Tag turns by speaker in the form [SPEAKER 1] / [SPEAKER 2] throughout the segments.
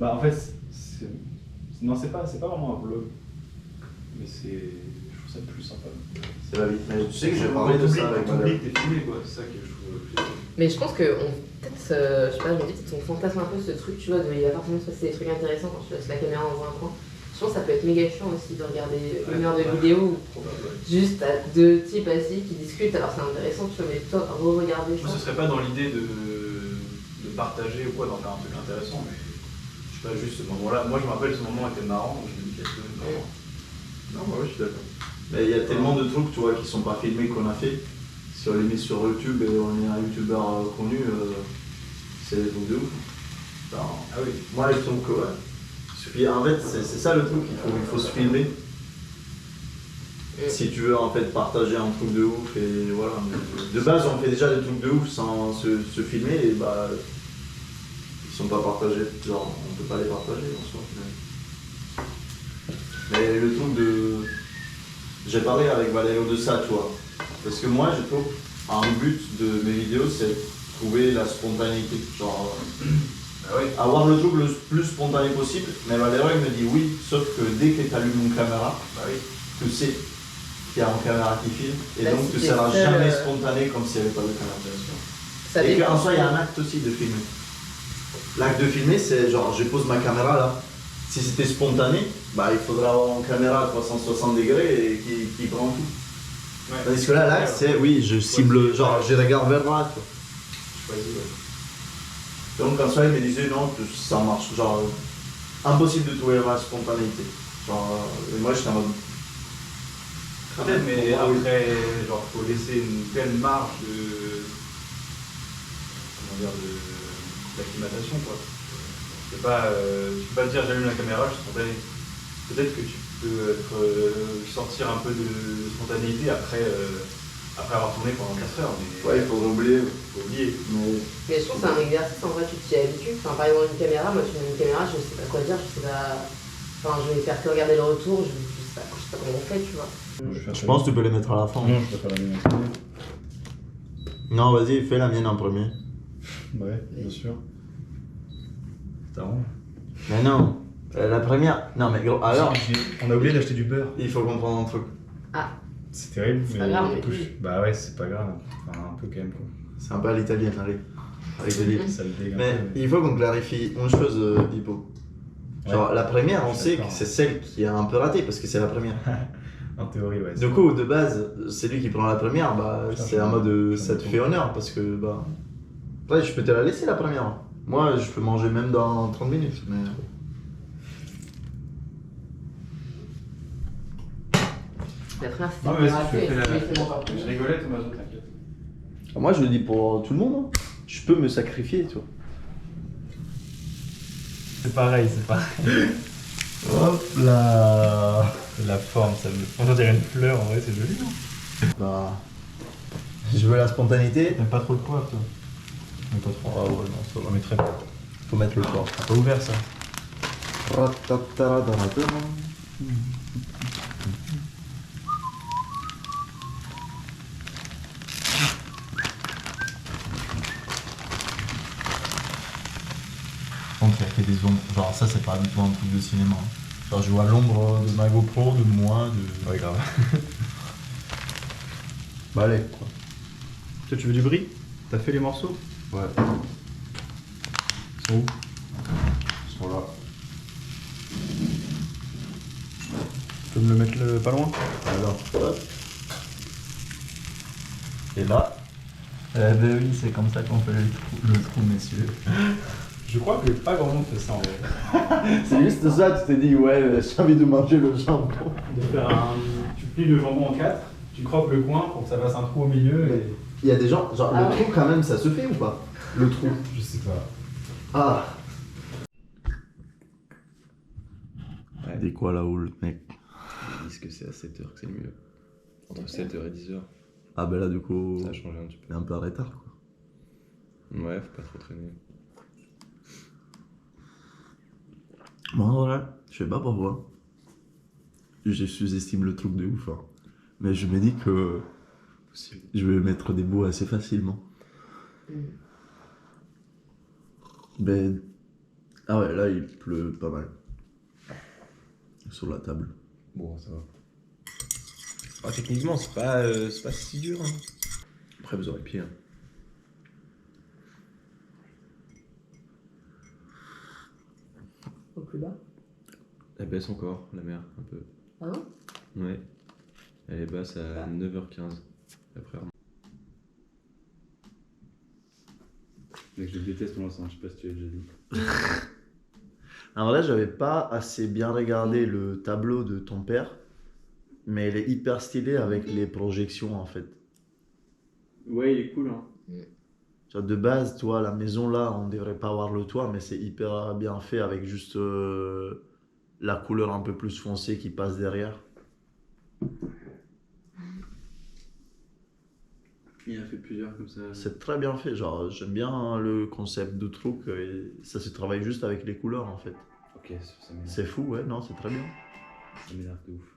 [SPEAKER 1] Bah en fait, non, c'est pas vraiment un vlog, mais je trouve ça plus sympa.
[SPEAKER 2] C'est la vie. Mais tu sais que j'ai parlé de ça avec Valérie.
[SPEAKER 1] T'es filmé quoi, c'est ça que je trouve.
[SPEAKER 3] Mais je pense que, peut-être, je sais pas, je me dis, peut-être on fantasme un peu ce truc, tu vois, il va forcément se passer des trucs intéressants quand tu laisses la caméra dans un coin. Je pense que ça peut être méga chiant aussi de regarder une heure de vidéo où juste t'as deux types assis qui discutent, alors c'est intéressant, tu vois, mais toi, re-regarder.
[SPEAKER 1] Moi, ce serait pas dans l'idée de partager ou quoi, d'en faire un truc intéressant, mais je sais pas, juste ce moment-là. Moi, je me rappelle, ce moment était marrant, donc je me dis qu'il y a tout marrant.
[SPEAKER 2] Non, ouais, je suis d'accord. Mais il y a tellement de trucs, tu vois, qui sont pas filmés qu'on a fait. Si on les met sur YouTube et on est un youtubeur connu, c'est des trucs de ouf. Alors,
[SPEAKER 1] Ah oui.
[SPEAKER 2] moi, je trouve que, ouais. En fait, c'est ça le truc, il faut se filmer. Si tu veux en fait partager un truc de ouf et voilà. De base, on fait déjà des trucs de ouf sans se filmer et bah ils sont pas partagés. Genre, on peut pas les partager en soi. Mais le truc de, j'ai parlé avec Valéo de ça, tu vois. Parce que moi, je trouve un but de mes vidéos, c'est trouver la spontanéité. Genre,
[SPEAKER 1] Ah oui.
[SPEAKER 2] avoir le truc le plus spontané possible. Mais Valéo il me dit oui, sauf que dès que tu allumes une caméra,
[SPEAKER 1] Bah oui.
[SPEAKER 2] tu sais qu'il y a une caméra qui filme et
[SPEAKER 3] Là,
[SPEAKER 2] donc
[SPEAKER 3] si
[SPEAKER 2] tu
[SPEAKER 3] t'es
[SPEAKER 2] seras
[SPEAKER 3] seul,
[SPEAKER 2] jamais spontané comme s'il n'y avait pas de caméra.
[SPEAKER 3] Ça
[SPEAKER 2] Et
[SPEAKER 3] dépend.
[SPEAKER 2] qu'en soi, il y a un acte aussi de filmer. L'acte de filmer, c'est genre, je pose ma caméra là. Si c'était spontané, bah il faudra avoir une caméra à 360 degrés et qui prend tout.
[SPEAKER 1] Ouais.
[SPEAKER 2] Tandis que là, l'acte, c'est oui, je cible, genre, je regarde vers droite. Quoi.
[SPEAKER 1] Choisi, ouais.
[SPEAKER 2] Donc en soi, il me disait non, que ça marche. Genre, impossible de trouver la spontanéité. Genre, et moi, j'étais en mode.
[SPEAKER 1] Peut-être, mais
[SPEAKER 2] Ah oui.
[SPEAKER 1] après, genre, faut laisser une telle marge d'acclimatation, quoi. Tu peux pas te dire j'allume la caméra, je suis spontané. Peut-être que tu peux sortir un peu de spontanéité après avoir tourné pendant 4 heures, mais
[SPEAKER 2] Ouais, il faudrait oublier.
[SPEAKER 1] faut oublier.
[SPEAKER 3] Mais je trouve que c'est un exercice, en vrai, tu t'y habitues. Enfin, par exemple, une caméra, moi, tu mets une caméra, je sais pas quoi dire, je sais pas. Enfin, je vais faire que regarder le retour, je sais pas comment on fait, tu vois.
[SPEAKER 2] Je pense que tu peux les mettre à la fin.
[SPEAKER 1] Non, je peux pas la mienne en premier.
[SPEAKER 2] Non, vas-y, fais la mienne en premier.
[SPEAKER 1] Ouais, bien sûr. C'est marrant.
[SPEAKER 2] Mais non, la première. Non, mais gros, alors,
[SPEAKER 1] On a oublié d'acheter du beurre.
[SPEAKER 2] il faut comprendre un truc.
[SPEAKER 1] C'est terrible,
[SPEAKER 3] C'est
[SPEAKER 1] mais
[SPEAKER 3] pas grave,
[SPEAKER 1] on
[SPEAKER 3] mais
[SPEAKER 1] touche.
[SPEAKER 3] oui.
[SPEAKER 1] Bah ouais, c'est pas grave. Enfin, un peu quand même, quoi.
[SPEAKER 2] C'est un peu à l'italienne, allez. Avec de l'île.
[SPEAKER 1] Ça le dégage.
[SPEAKER 2] Mais il faut qu'on clarifie une chose, Hippo. Genre,
[SPEAKER 1] Ouais.
[SPEAKER 2] la première, on
[SPEAKER 1] Je suis
[SPEAKER 2] sait que
[SPEAKER 1] d'accord.
[SPEAKER 2] c'est celle qui a un peu raté parce que c'est la première.
[SPEAKER 1] En théorie, ouais.
[SPEAKER 2] Du coup, de base, celui qui prend la première, bah,
[SPEAKER 1] Putain,
[SPEAKER 2] c'est en mode
[SPEAKER 1] j'en ai
[SPEAKER 2] ça te
[SPEAKER 1] trop.
[SPEAKER 2] fait honneur parce que, bah. Ouais, je peux te la laisser la première. Moi, je peux manger même dans 30 minutes. Mais.
[SPEAKER 3] La première, c'était
[SPEAKER 1] Non, mais
[SPEAKER 3] bien
[SPEAKER 1] vas-y,
[SPEAKER 3] raté,
[SPEAKER 1] tu fais
[SPEAKER 3] et
[SPEAKER 1] la.
[SPEAKER 3] puis c'est encore plus.
[SPEAKER 1] Je rigolais, Thomas, t'inquiète.
[SPEAKER 2] Moi, je le dis pour tout le monde. Hein. Je peux me sacrifier, tu vois.
[SPEAKER 1] C'est pareil, c'est pareil.
[SPEAKER 2] Hop là.
[SPEAKER 1] La forme, ça me. On dirait une fleur, en vrai, c'est joli, non?
[SPEAKER 2] Bah. Je veux la spontanéité.
[SPEAKER 1] T'aimes pas trop le poivre, toi? T'aimes pas trop?
[SPEAKER 2] Ah ouais, non, ça va.
[SPEAKER 1] On met très peu.
[SPEAKER 2] Faut mettre le poivre.
[SPEAKER 1] C'est pas ouvert, ça.
[SPEAKER 2] contre, il y a que des ombres. Genre, ça, c'est pas du tout un truc de cinéma. Hein. Genre, je vois l'ombre de ma GoPro, de moi, de.
[SPEAKER 1] Ouais, grave.
[SPEAKER 2] Bah, allez, quoi.
[SPEAKER 1] Toi, tu veux du brie? T'as fait les morceaux?
[SPEAKER 2] Ouais.
[SPEAKER 1] Ils sont où?
[SPEAKER 2] Ils sont là.
[SPEAKER 1] Tu peux me le mettre pas loin?
[SPEAKER 2] Alors, hop. Et là. Eh ben oui, c'est comme ça qu'on fait le trou, messieurs.
[SPEAKER 1] Je crois que pas grand monde fait ça en vrai.
[SPEAKER 2] C'est juste ça, tu t'es dit, ouais, j'ai envie de manger le jambon.
[SPEAKER 1] De faire tu plies le jambon en 4, tu croques le coin pour que ça fasse un trou au milieu et.
[SPEAKER 2] Il y a des gens, genre,
[SPEAKER 3] Ah
[SPEAKER 2] le
[SPEAKER 3] ouais.
[SPEAKER 2] trou quand même, ça se fait ou pas? Le trou.
[SPEAKER 1] Je sais pas.
[SPEAKER 2] Ah.
[SPEAKER 4] Ouais.
[SPEAKER 2] Dis quoi là-haut, le mec?
[SPEAKER 4] Ils disent que c'est à 7h que c'est le mieux. Entre 7h et 10h.
[SPEAKER 2] Ah, ben là, du coup,
[SPEAKER 4] Ça a changé un petit
[SPEAKER 2] il est un peu en retard, quoi.
[SPEAKER 4] peu. Ouais, faut pas trop traîner.
[SPEAKER 2] Bon, voilà, je sais pas pourquoi. Je sous-estime le truc de ouf. Hein. Mais je me dis que
[SPEAKER 4] Possible.
[SPEAKER 2] je vais mettre des mots assez facilement. Ben, Ah ouais, là il pleut pas mal. Sur la table.
[SPEAKER 4] Bon, ça va. Ah, techniquement, c'est pas si dur. Hein.
[SPEAKER 2] Après vous aurez pire.
[SPEAKER 3] Au plus bas.
[SPEAKER 4] Elle baisse encore, la mer, un peu.
[SPEAKER 3] Ah bon?
[SPEAKER 4] Ouais. Elle est basse à 9h15. Après,
[SPEAKER 5] Mec, je déteste mon sang, je sais pas si tu l'as déjà dit.
[SPEAKER 2] Alors là, j'avais pas assez bien regardé le tableau de ton père, mais il est hyper stylé avec les projections en fait.
[SPEAKER 5] Ouais, il est cool, hein.
[SPEAKER 2] Tu vois, de base, toi, la maison là, on devrait pas avoir le toit, mais c'est hyper bien fait avec juste la couleur un peu plus foncée qui passe derrière.
[SPEAKER 5] Il a fait plusieurs comme ça.
[SPEAKER 2] C'est très bien fait, genre j'aime bien le concept de truc et ça se travaille juste avec les couleurs en fait.
[SPEAKER 5] Ok, ça m'énerve.
[SPEAKER 2] C'est fou, ouais, non, c'est très bien.
[SPEAKER 5] Ça m'énerve de ouf.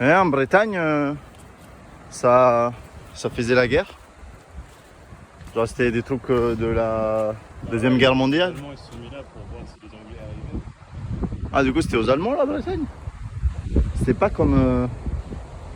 [SPEAKER 2] En Bretagne, ça faisait la guerre. Genre c'était des trucs de la Deuxième Guerre mondiale.
[SPEAKER 6] Les Allemands ils se sont mis là pour voir si les Anglais arrivaient.
[SPEAKER 2] Ah du coup c'était aux Allemands la Bretagne. C'était pas comme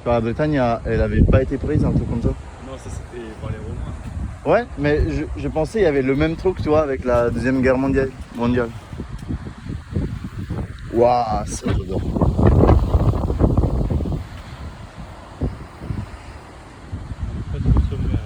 [SPEAKER 2] quand la Bretagne elle avait pas été prise, un truc comme ça.
[SPEAKER 6] Non, ça c'était par les Romains.
[SPEAKER 2] Ouais, mais je pensais il y avait le même truc, tu vois, avec la Deuxième Guerre mondiale. Waouh, ça j'adore.
[SPEAKER 6] Pas trop sommaire.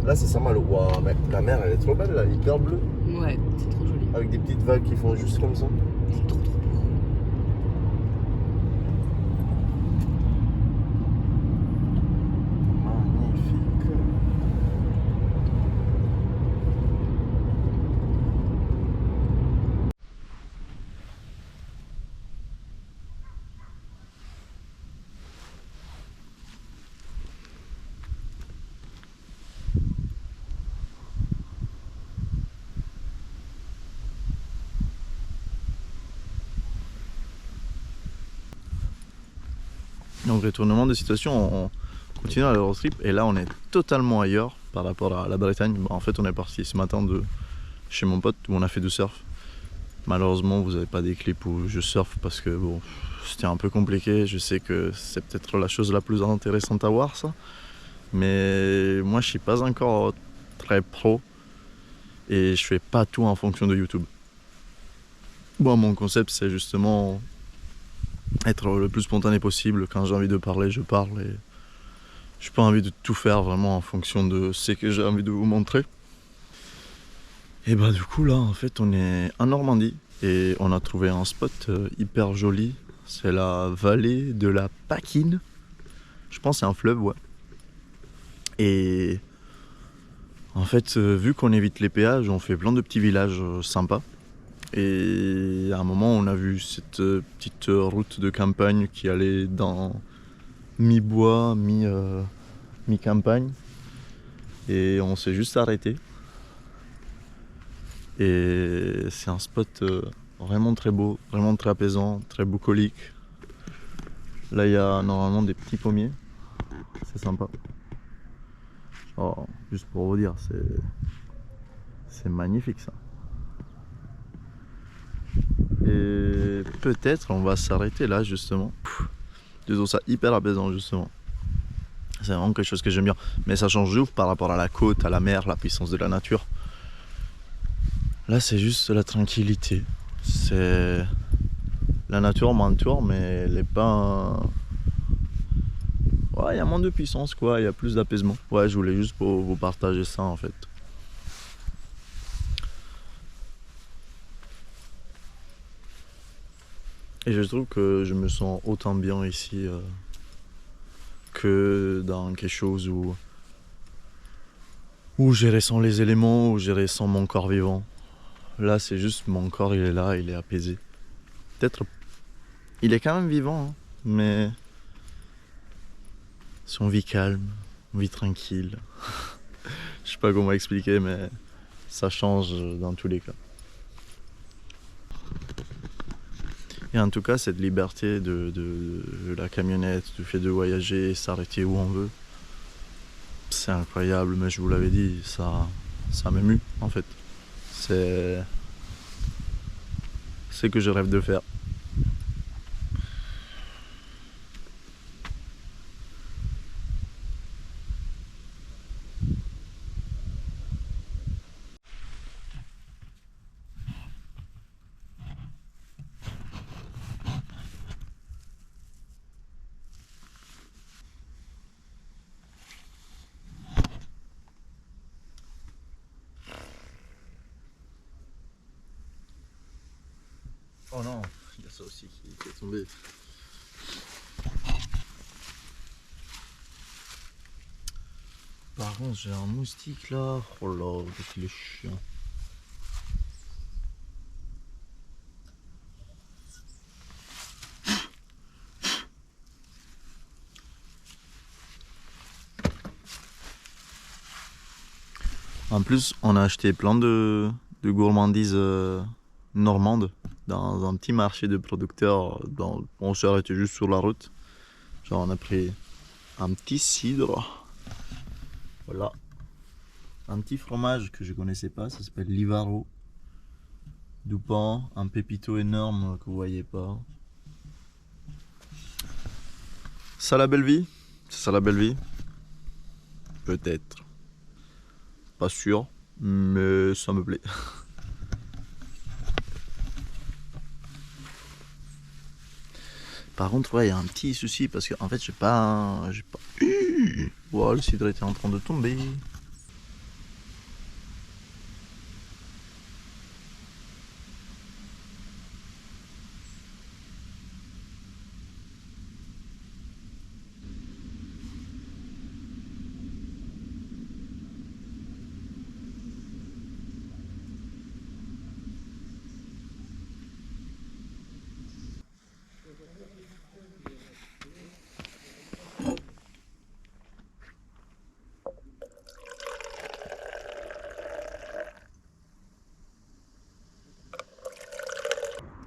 [SPEAKER 2] Là c'est sympa, waouh, mec, la mer elle est trop belle là, hyper bleue,
[SPEAKER 3] Ouais, c'est trop joli.
[SPEAKER 2] avec des petites vagues qui font juste comme ça.
[SPEAKER 3] C'est trop beau.
[SPEAKER 2] Magnifique. Donc retournement de situation, on continue à road trip et là on est totalement ailleurs par rapport à la Bretagne. Bon, en fait on est parti ce matin de chez mon pote où on a fait du surf. Malheureusement vous n'avez pas des clips où je surfe parce que bon, c'était un peu compliqué. Je sais que c'est peut-être la chose la plus intéressante à voir ça. Mais moi je suis pas encore très pro et je fais pas tout en fonction de YouTube. Bon, mon concept c'est justement être le plus spontané possible. Quand j'ai envie de parler, je parle et j'ai pas envie de tout faire vraiment en fonction de ce que j'ai envie de vous montrer. Et bah du coup là en fait on est en Normandie et on a trouvé un spot hyper joli. C'est la vallée de la Paquine. Je pense que c'est un fleuve, ouais. Et en fait vu qu'on évite les péages, on fait plein de petits villages sympas. Et à un moment on a vu cette petite route de campagne qui allait dans mi-bois, mi-campagne. Et on s'est juste arrêté. Et c'est un spot vraiment très beau, vraiment très apaisant, très bucolique. Là, il y a normalement des petits pommiers. C'est sympa. Oh, juste pour vous dire, c'est magnifique ça. Et peut-être on va s'arrêter là justement. Je trouve ça hyper apaisant justement. C'est vraiment quelque chose que j'aime bien. Mais ça change de ouf par rapport à la côte, à la mer, la puissance de la nature. Là, c'est juste la tranquillité. C'est la nature m'entoure, mais elle est pas. Ouais, il y a moins de puissance, quoi. Il y a plus d'apaisement. Ouais, je voulais juste pour vous partager ça, en fait. Et je trouve que je me sens autant bien ici que dans quelque chose où je ressens les éléments, où je ressens mon corps vivant. Là, c'est juste mon corps, il est là, il est apaisé. Peut-être, il est quand même vivant, hein, mais si on vit calme, on vit tranquille. Je sais pas comment expliquer, mais ça change dans tous les cas. Et en tout cas, cette liberté de la camionnette, du fait de voyager, s'arrêter où on veut, c'est incroyable, mais je vous l'avais dit, ça m'émue en fait. C'est ce que je rêve de faire. Oh non, il y a ça aussi qui est tombé. Par contre, j'ai un moustique là. Oh là, qu'est-ce qu'il est chiant. En plus, on a acheté plein de gourmandises normandes dans un petit marché de producteurs. On s'est arrêté juste sur la route. Genre, on a pris un petit cidre. Voilà. Un petit fromage que je connaissais pas, ça s'appelle Livaro. Du pain, un pépito énorme que vous voyez pas. Ça la belle vie? C'est ça la belle vie? Peut-être. Pas sûr, mais ça me plaît. Par contre, ouais, il y a un petit souci parce que en fait, j'ai pas. Wow, le cidre était en train de tomber.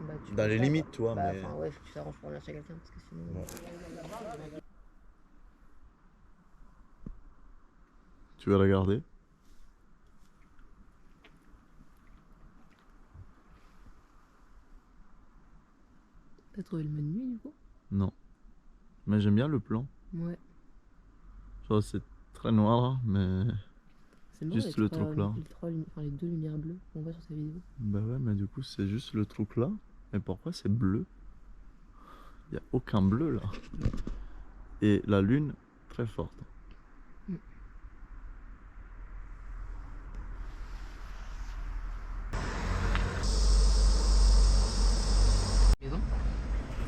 [SPEAKER 3] Bah, tu
[SPEAKER 2] Dans
[SPEAKER 3] peux
[SPEAKER 2] les
[SPEAKER 3] pas,
[SPEAKER 2] limites,
[SPEAKER 3] quoi.
[SPEAKER 2] tu vois,
[SPEAKER 3] Bah,
[SPEAKER 2] mais.
[SPEAKER 3] enfin, ouais, faut que tu t'arranges pour lâcher quelqu'un parce que sinon.
[SPEAKER 2] Ouais. Tu veux regarder?
[SPEAKER 3] T'as trouvé le menu du coup?
[SPEAKER 2] Non. Mais j'aime bien le plan.
[SPEAKER 3] Ouais.
[SPEAKER 2] Genre, c'est très noir, mais.
[SPEAKER 3] C'est marrant,
[SPEAKER 2] Juste le truc là.
[SPEAKER 3] les deux lumières bleues qu'on voit sur sa vidéo.
[SPEAKER 2] Bah ouais, mais du coup, c'est juste le truc là. Mais pourquoi c'est bleu? Il n'y a aucun bleu là. Et la lune, très forte.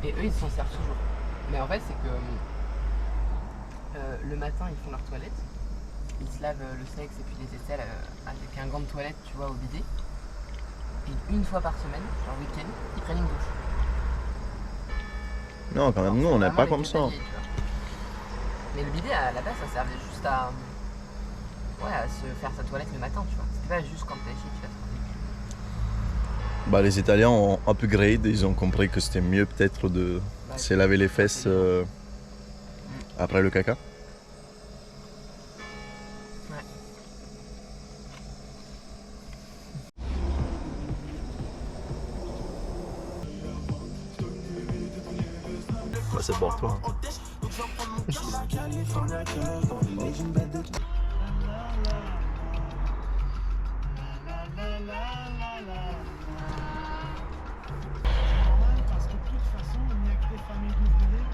[SPEAKER 3] Et eux, ils s'en servent toujours. Mais en fait, c'est que le matin, ils font leur toilette. Ils se lavent le sexe et puis les aisselles avec un gant de toilette, tu vois, au bidet. Et une fois par semaine, genre week-end, ils prennent une douche.
[SPEAKER 2] Non, quand même, nous, on n'est pas comme ça.
[SPEAKER 3] Mais le bidet, à la base, ça servait juste à se faire sa toilette le matin, tu vois. C'était pas juste quand t'es chier, tu vas te faire des culs.
[SPEAKER 2] Bah, les Italiens ont upgrade, ils ont compris que c'était mieux peut-être de se laver les fesses après le caca.
[SPEAKER 3] Ouais.
[SPEAKER 2] Bah, c'est pour toi.
[SPEAKER 7] Parce que de toute façon, il n'y a que des familles d'ouvriers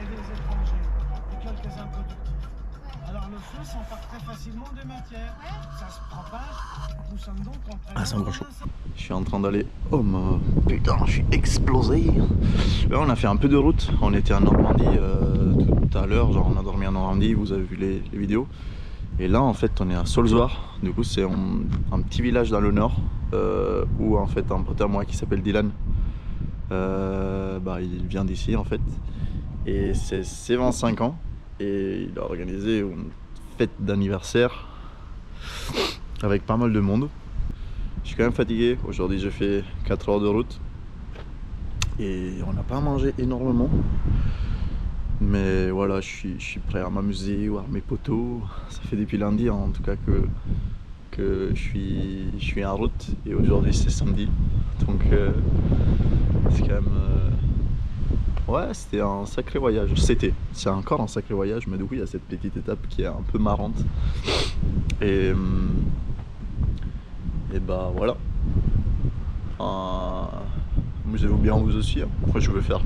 [SPEAKER 7] et des étrangers et quelques improductifs. Alors le feu s'empare très facilement des matières. Ça se propage. Nous sommes donc en présence
[SPEAKER 2] Ah, c'est encore chaud.
[SPEAKER 7] d'un
[SPEAKER 2] Je suis en train d'aller. Oh ma putain, je suis explosé. Là, on a fait un peu de route. On était en Normandie tout à l'heure. Genre, on a dormi en Normandie. Vous avez vu les vidéos. Et là, en fait, on est à Solzoir. Du coup, c'est un petit village dans le nord où en fait un pote à moi qui s'appelle Dylan. Il vient d'ici en fait. Et c'est ses 25 ans. Et il a organisé une fête d'anniversaire avec pas mal de monde. Je suis quand même fatigué. Aujourd'hui, j'ai fait 4 heures de route. Et on n'a pas mangé énormément. Mais voilà, je suis prêt à m'amuser, voir mes potos. Ça fait depuis lundi en tout cas que je suis en route. Et aujourd'hui, c'est samedi. Donc, c'est quand même. Ouais, c'était un sacré voyage. C'est encore un sacré voyage, mais du coup, il y a cette petite étape qui est un peu marrante. Et bah voilà. Amusez-vous bien vous aussi. Hein. Moi, je vais faire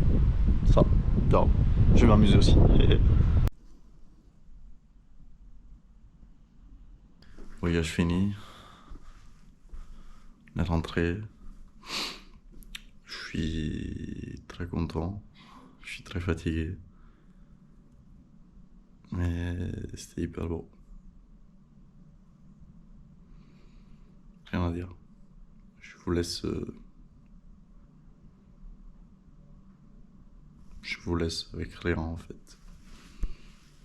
[SPEAKER 2] ça. Non, je vais m'amuser aussi. Voyage fini. La rentrée. Je suis très content. Je suis très fatigué. Mais c'était hyper beau. Rien à dire. Je vous laisse. Je vous laisse avec rien en fait.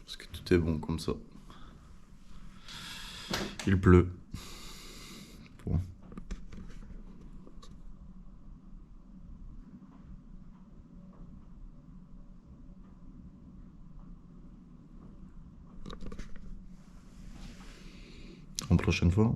[SPEAKER 2] Parce que tout est bon comme ça. Il pleut. Bon. En prochaine fois.